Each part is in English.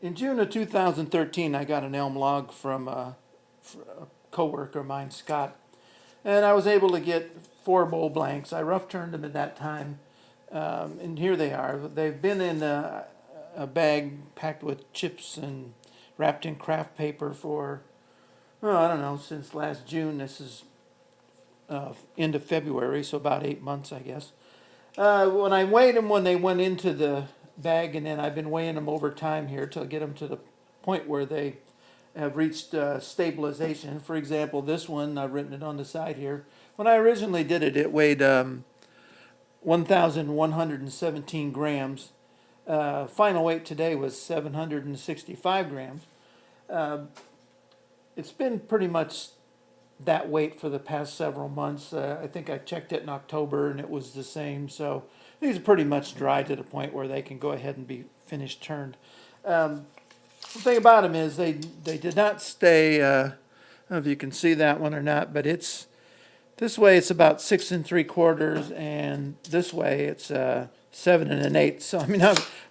In June of 2013, I got an elm log from a coworker of mine, Scott, and I was able to get 4 bowl blanks. I rough turned them at that time, and here they are. They've been in a bag packed with chips and wrapped in craft paper for, well, I don't know, since last June. This is end of February, so about 8 months, I guess. When I weighed them when they went into the bag, and then I've been weighing them over time here to get them to the point where they have reached stabilization. For example, this one, I've written it on the side here. When I originally did it, it weighed 1,117 grams. Final weight today was 765 grams. It's been pretty much that weight for the past several months. I think I checked it in October and it was the same. So these are pretty much dry to the point where they can go ahead and be finished turned. The thing about them is they did not stay. I don't know if you can see that one or not, but it's this way it's about 6 3/4, and this way it's 7 1/8. So I mean,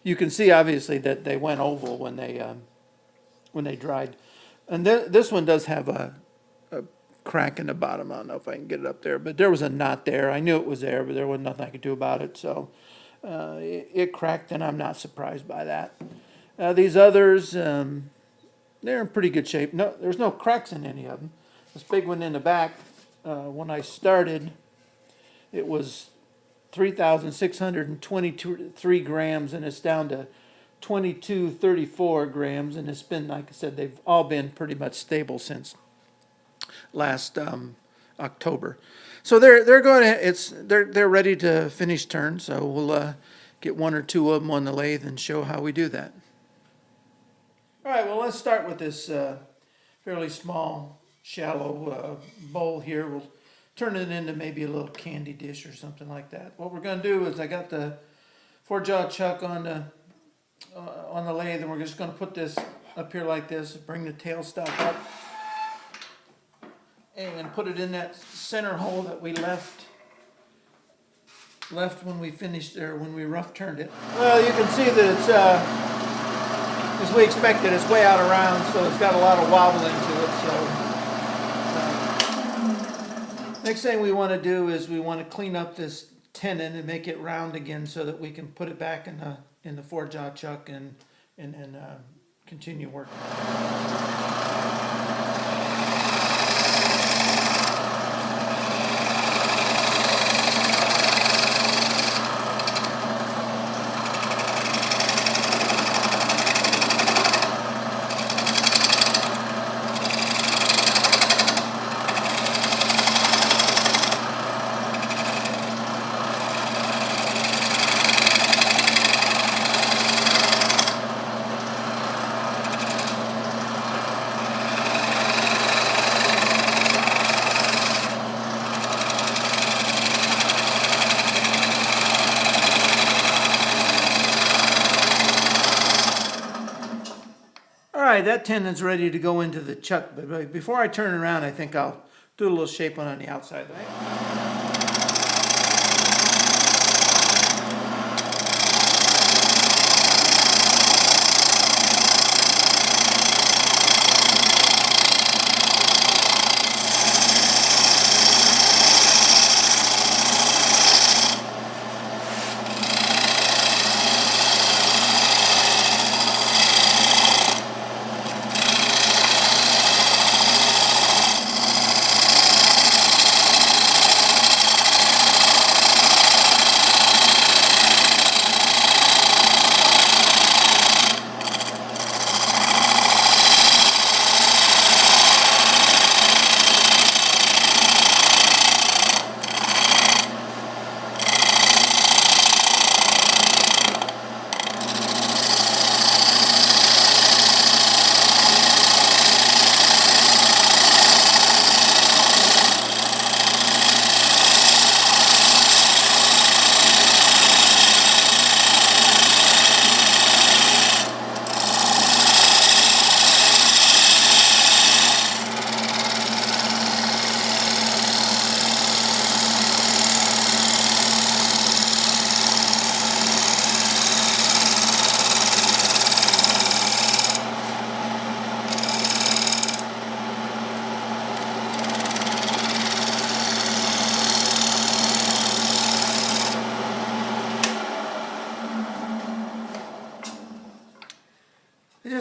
you can see obviously that they went oval when they dried, and this one does have a crack in the bottom. I don't know if I can get it up there, but there was a knot there. I knew it was there, but there was nothing I could do about it. So it cracked, and I'm not surprised by that. These others, they're in pretty good shape. No, there's no cracks in any of them. This big one in the back, when I started, it was 3,623 grams, and it's down to 2,234 grams, and it's been, like I said, they've all been pretty much stable since last October. So they're going to they're ready to finish turn. So we'll get 1 or 2 of them on the lathe and show how we do that. All right. Well, let's start with this fairly small, shallow bowl here. We'll turn it into maybe a little candy dish or something like that. What we're going to do is I got the 4-jaw chuck on the lathe, and we're just going to put this up here like this. Bring the tailstock up. And put it in that center hole that we left when we finished there, when we rough turned it. Well, you can see that it's, as we expected, it's way out around, so it's got a lot of wobble into it. So next thing we want to do is we want to clean up this tenon and make it round again so that we can put it back in the 4-jaw chuck and continue working. All right, that tenon's ready to go into the chuck, but before I turn it around, I think I'll do a little shape on the outside.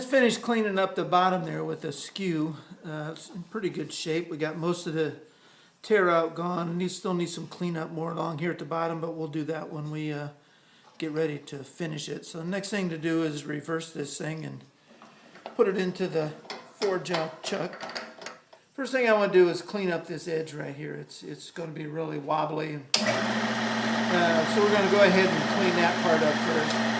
just finished cleaning up the bottom there with a skew. It's in pretty good shape. We got most of the tear out gone. Still need some cleanup more along here at the bottom, but we'll do that when we get ready to finish it. So the next thing to do is reverse this thing and put it into the 4-jaw chuck. First thing I want to do is clean up this edge right here. It's going to be really wobbly. So we're going to go ahead and clean that part up first.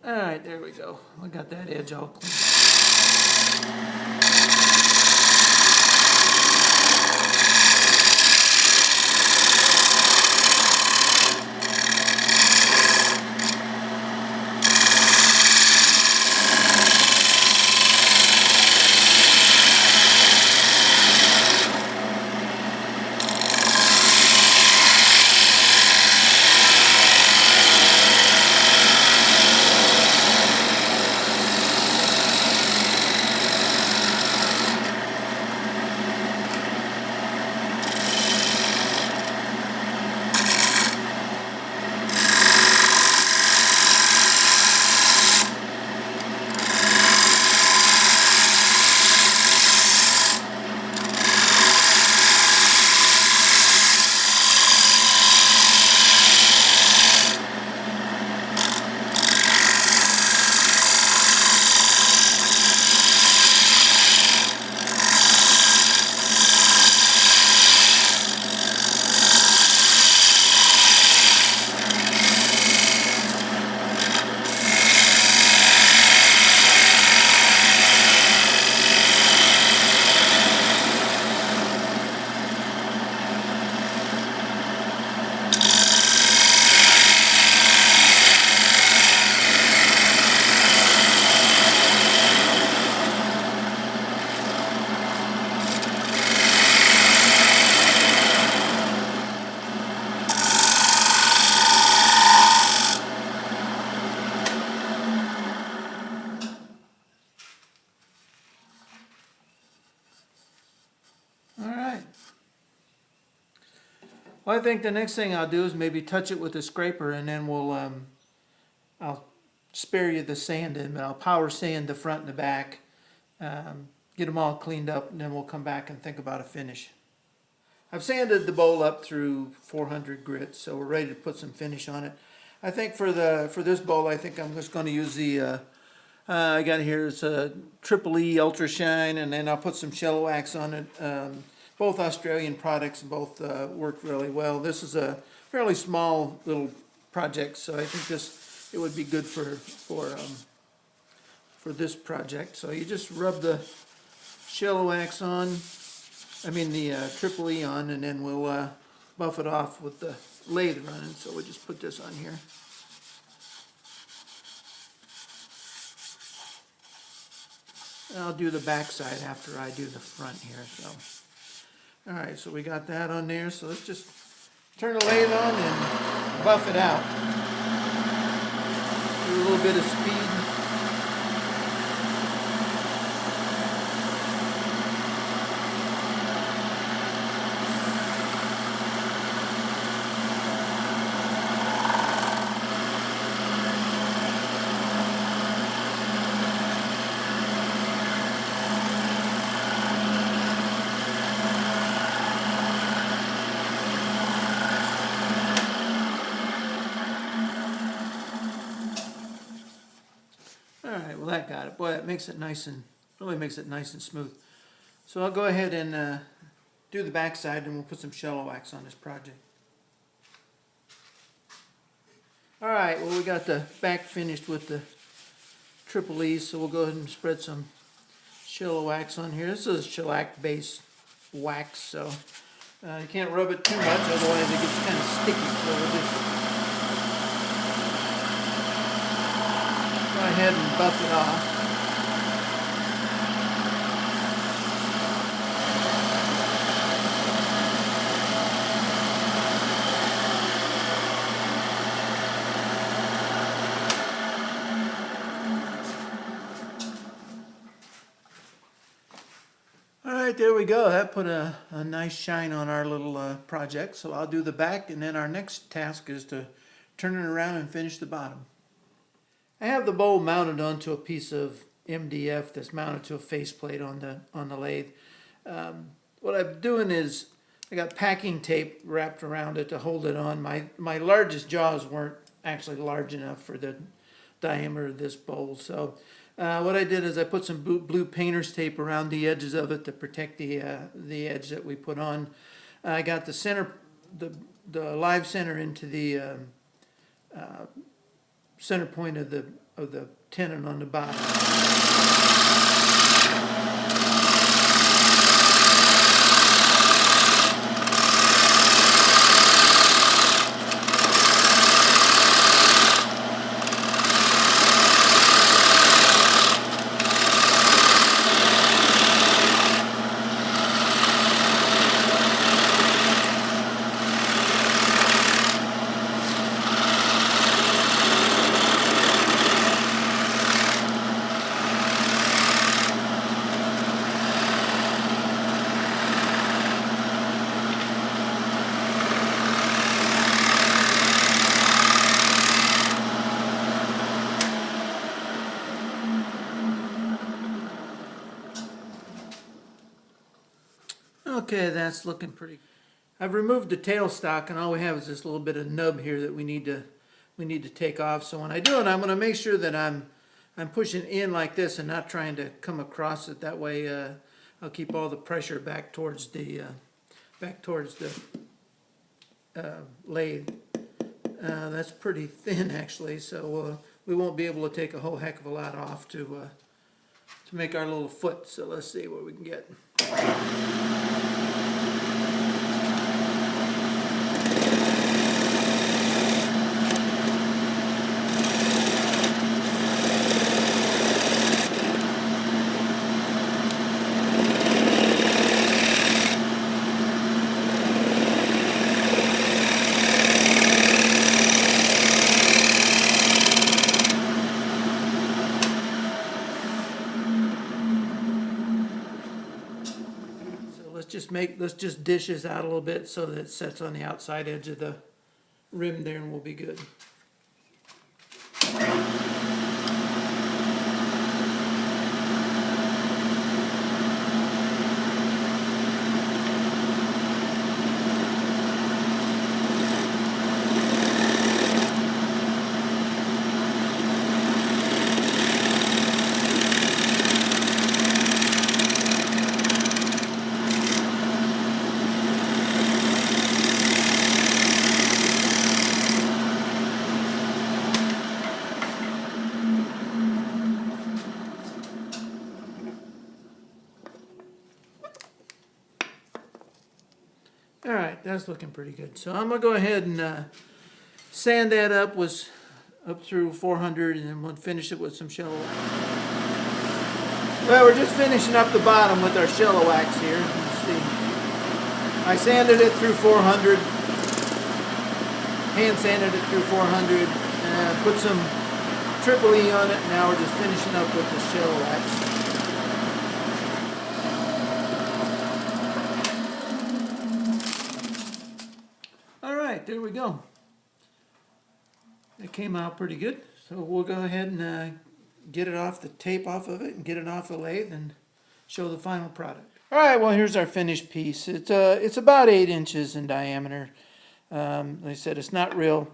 All right, there we go. I got that edge all cleaned up. All right. Well, I think the next thing I'll do is maybe touch it with a scraper, and then I'll spare you the sanding, but I'll power sand the front and the back, get them all cleaned up, and then we'll come back and think about a finish. I've sanded the bowl up through 400 grit, so we're ready to put some finish on it. I think for this bowl, I think I'm just going to use the I got here is a Triple E Ultra Shine, and then I'll put some Shello Wax on it. Both Australian products, both work really well. This is a fairly small little project, so I think it would be good for this project. So you just rub the Shello Wax on, the Triple E on, and then we'll buff it off with the lathe running. So we'll just put this on here. And I'll do the back side after I do the front here. So, all right, so we got that on there. So let's just turn the lathe on and buff it out. Do a little bit of speed. Alright, well that got it. Boy, that makes it really makes it nice and smooth. So I'll go ahead and do the back side, and we'll put some Shello Wax on this project. Alright, well we got the back finished with the Triple E, so we'll go ahead and spread some Shello Wax on here. This is a shellac based wax, so You can't rub it too much, otherwise it gets kind of sticky. So we'll just go ahead and buff it off. Alright, there we go. That put a nice shine on our little project. So I'll do the back, and then our next task is to turn it around and finish the bottom. I have the bowl mounted onto a piece of MDF that's mounted to a faceplate on the lathe. What I'm doing is I got packing tape wrapped around it to hold it on. My largest jaws weren't actually large enough for the diameter of this bowl, so what I did is I put some blue painter's tape around the edges of it to protect the edge that we put on. I got the center, the live center into the center point of the tenon on the bottom. Okay, that's looking pretty. I've removed the tailstock, and all we have is this little bit of nub here that we need to take off. So when I do it, I'm going to make sure that I'm pushing in like this and not trying to come across it. That way, I'll keep all the pressure back towards the lathe. That's pretty thin actually, so we won't be able to take a whole heck of a lot off to make our little foot. So let's see what we can get. Let's just dish this out a little bit so that it sets on the outside edge of the rim there, and we'll be good. All right, that's looking pretty good. So I'm gonna go ahead and sand that up through 400, and then we'll finish it with some shallow wax. Well, we're just finishing up the bottom with our shallow wax here. Let's see. I sanded it through 400, hand sanded it through 400, put some triple E on it. Now we're just finishing up with the shallow wax. There we go. It came out pretty good. So we'll go ahead and get it off the tape off of it and get it off the lathe and show the final product. All right, well, here's our finished piece. It's about 8 inches in diameter. Like I said, it's not real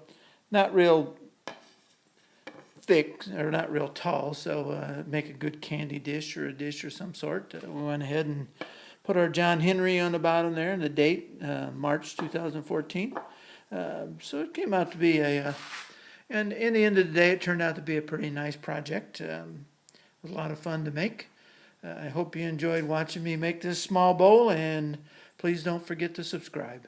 thick or not real tall, so make a good candy dish or a dish or some sort. We went ahead and put our John Henry on the bottom there and the date, March 2014. So it came out to be and in the end of the day, it turned out to be a pretty nice project. It was a lot of fun to make. I hope you enjoyed watching me make this small bowl, and Please don't forget to subscribe.